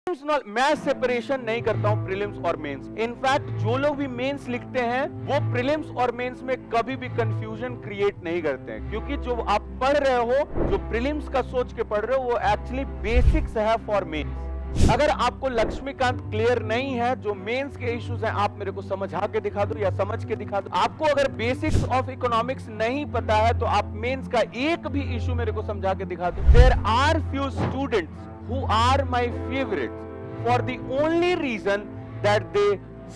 मैं सेपरेशन नहीं करता हूं प्रीलिम्स और मेंस। इनफैक्ट जो लोग भी मेंस लिखते हैं वो प्रीलिम्स और मेंस में कभी भी कंफ्यूजन क्रिएट नहीं करते हैं, क्योंकि जो आप पढ़ रहे हो, जो प्रीलिम्स का सोच के पढ़ रहे हो, वो एक्चुअली बेसिक्स है फॉर मेंस। अगर आपको लक्ष्मीकांत क्लियर नहीं है, जो मेंस के इश्यूज हैं, आप मेरे को समझा के दिखा दो या समझ के दिखा दो। आपको अगर बेसिक्स ऑफ इकोनॉमिक्स नहीं पता है तो आप मेंस का एक भी इशू मेरे को समझा के दिखा दो। There are few students who are my favorites for the only reason that they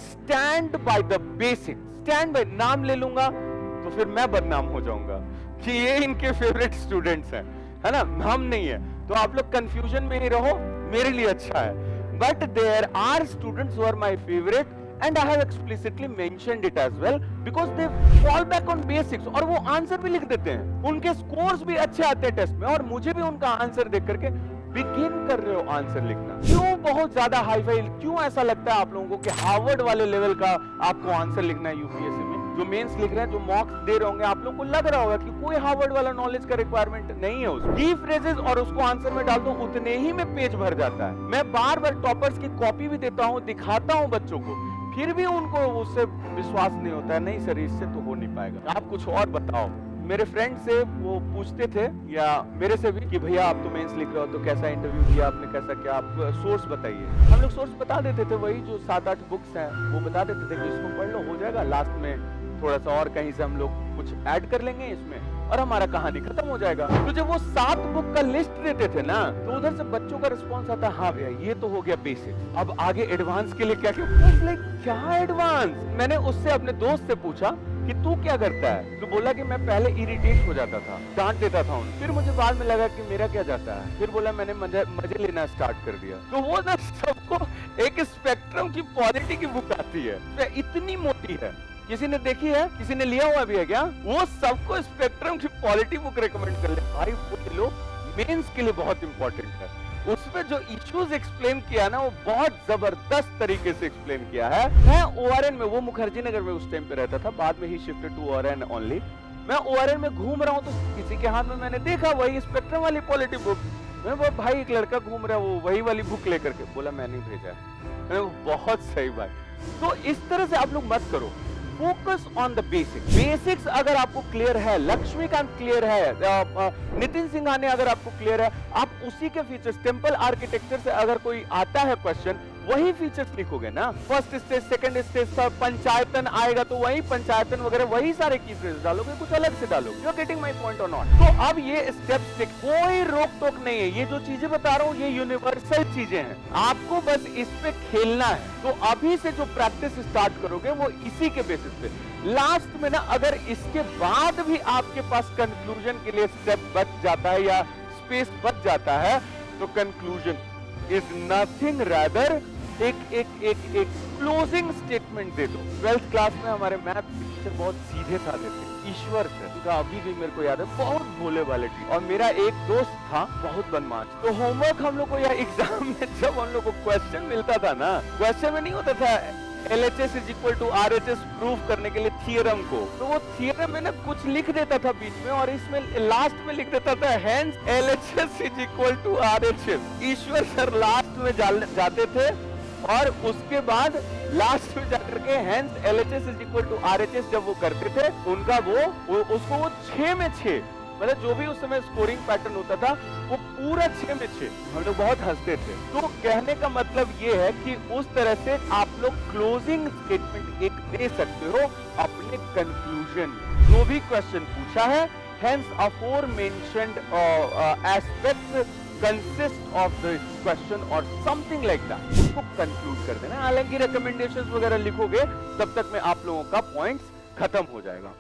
stand by the basics. stand by नाम ले लूंगा तो फिर मैं बदनाम हो जाऊंगा कि ये इनके फेवरेट स्टूडेंट्स हैं, है ना, हम नहीं है। तो आप लोग कंफ्यूजन में ही रहो, मेरे लिए अच्छा है। But there are students who are my favourite and I have explicitly mentioned it as well because they fall back on basics और वो आंसर भी लिख देते हैं, उनके स्कोर्स भी अच्छे आते हैं टेस्ट में, और मुझे भी उनका आंसर देख करके बिगिन कर रहे हो आंसर लिखना। क्यों बहुत ज्यादा हाई फाई, क्यों ऐसा लगता है आप लोगों को कि हार्वर्ड वाले लेवल का आपको आंसर लिखना है यूपीएससी में? जो मेंस लिख रहे हैं, जो मॉक्स दे रहे होंगे, आप लोगों को लग रहा होगा कि कोई हार्वर्ड वाला नॉलेज का रिक्वायरमेंट नहीं है उसको। की फ्रेजेस और उसको आंसर में डाल दो, उतने ही में पेज भर जाता है। मैं बार बार टॉपर्स की कॉपी भी देता हूँ, दिखाता हूँ बच्चों को, फिर भी उनको उससे विश्वास नहीं होता है। नहीं सर, इससे तो हो नहीं पाएगा, आप कुछ और बताओ। मेरे फ्रेंड से वो पूछते थे, या मेरे से भी, कि भैया आप तो मेंस लिख रहे हो, तो कैसा इंटरव्यू दिया आपने, कैसा क्या, आप सोर्स बताइए। हम लोग सोर्स बता देते थे, वही जो 7-8 बुक्स हैं वो बता देते थे कि इसको पढ़ लो, हो जाएगा। लास्ट में थोड़ा सा और कहीं से हम लोग कुछ ऐड कर लेंगे इसमें और हमारा कहानी खत्म हो जाएगा। तो जब वो 7 बुक का लिस्ट देते थे ना, तो उधर से बच्चों का रिस्पॉन्स आता, हाँ भैया ये तो हो गया बेसिक, अब आगे एडवांस के लिए क्या क्या एडवांस। मैंने उससे, अपने दोस्त से पूछा कि तू क्या करता है, तो बोला कि मैं पहले इरिटेट हो जाता था, डांट देता था उन्हें, फिर मुझे बाद में लगा कि मेरा क्या जाता है, फिर बोला मैंने मजे लेना स्टार्ट कर दिया। तो वो ना सबको एक स्पेक्ट्रम की पॉलिटी की बुक आती है, तो इतनी मोटी है, किसी ने देखी है, किसी ने लिया हुआ भी है क्या? वो सबको स्पेक्ट्रम की पॉलिटी बुक रेकमेंड कर ले भाई, वो लो, मेंस के लिए बहुत इंपॉर्टेंट है। उसमें जो इश्यूज एक्सप्लेन किया ना, वो बहुत जबरदस्त तरीके से एक्सप्लेन किया है। मैं ओआरएन में, वो मुखर्जी नगर में उस टाइम पे रहता था, बाद में ही शिफ्टेड टू ओआरएन ओनली। मैं ओआरएन में घूम रहा हूँ तो किसी के हाथ में मैंने देखा वही स्पेक्ट्रम वाली पॉलिटी बुक। मैं वो भाई एक लड़का घूम रहा है वो वही वाली बुक लेकर के, बोला मैं नहीं भेजा है। बहुत सही भाई। तो इस तरह से आप लोग मत करो, focus on the basics. Basics अगर आपको क्लियर है, लक्ष्मीकांत क्लियर है, नितिन सिंघाने अगर आपको क्लियर है, आप उसी के फीचर्स, टेम्पल आर्किटेक्चर से अगर कोई आता है क्वेश्चन, वही फीचर्स लिखोगे ना। फर्स्ट स्टेज, सेकंड स्टेज का पंचायतन आएगा तो वही पंचायतन वगैरह वही सारे की फ्रेज डालोगे, कुछ अलग से डालोगे। You are getting my point or not? तो अब ये स्टेप से कोई रोक टोक नहीं है, ये जो चीजें बता रहा हूँ ये यूनिवर्सल चीजें हैं, आपको बस इस पे खेलना है। तो अभी से जो प्रैक्टिस स्टार्ट करोगे वो इसी के बेसिस पे, लास्ट में ना अगर इसके बाद भी आपके पास कंक्लूजन के लिए स्टेप बच जाता है या स्पेस बच जाता है, तो कंक्लूजन इज नथिंग रैदर एक क्लोजिंग स्टेटमेंट दे दो। 12th क्लास में हमारे मैथ टीचर बहुत सीधे साधे थे, ईश्वर सर, उनका अभी भी मेरे को याद है, बहुत भोले वाले टीचर। और मेरा एक दोस्त था बहुत बदमाश, तो होमवर्क हम लोग को या एग्जाम में जब हम लोग को क्वेश्चन मिलता था ना, क्वेश्चन में नहीं होता था LHS is equal to RHS prove करने के लिए थियरम को, तो वो थियरम में ना कुछ लिख देता था बीच में, और इसमें लास्ट में लिख देता था hence LHS is equal to RHS। Ishwar sir last में जाते थे और उसके बाद लास्ट में जाकर के hence LHS is equal to RHS जब वो करते थे, उनका उसको वो 6 में 6, मतलब जो भी उस समय स्कोरिंग पैटर्न होता था वो पूरा 6 में 6। हम लोग बहुत हंसते थे। तो कहने का मतलब ये है कि उस तरह से आप लोग क्लोजिंग स्टेटमेंट एक दे सकते हो अपने कंक्लूजन, जो भी क्वेश्चन पूछा है, hence aforementioned aspects consist of the question or something like that, उसको कंक्लूड कर देना। हालांकि रिकमेंडेशंस वगैरह लिखोगे तब तक में आप लोगों का पॉइंट्स खत्म हो जाएगा।